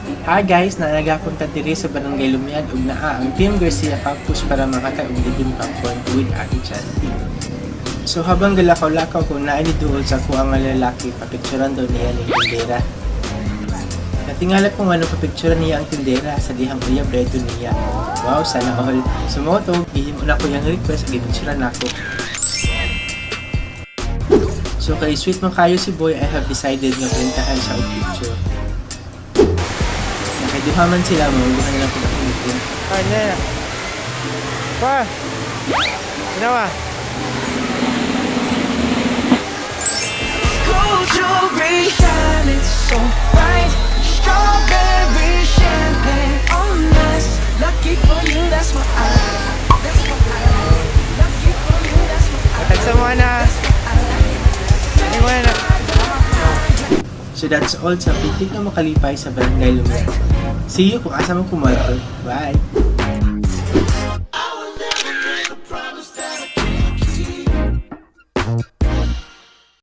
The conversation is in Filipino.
Hi guys, naagapunta diri sa Barangay Lumiad ug naa ang Team Garcia Campus para makatay og libre popcorn with Ate Chanti. So habang galakaw-lakaw ko naa ni duol sa kuha nga lalaki, papicturan daw niya ng tindera. Natingala ko nga papicturan niya ang tindera sa dihang uyab dito niya. Wow, sana all. Sumoto, gihimo na ko yung request, gipicturan ako. So kay sweet mo kayo si Boy, I have decided na printahan siya og picture. Nakaduhaman sila, mauluhan na lang ko ng picture. Ah, nena. Pa! Ginawa? Gold jewelry shining so bright, strawberry champagne on us. Lucky for you, that's what I like. That's what I like. Lucky for you, that's what I like. Tagsa mo na. Hindi mo na. So that's all sa Pitik na Makalipay sa Barangay Lumiad. See you kung asa mo kumalto. Bye!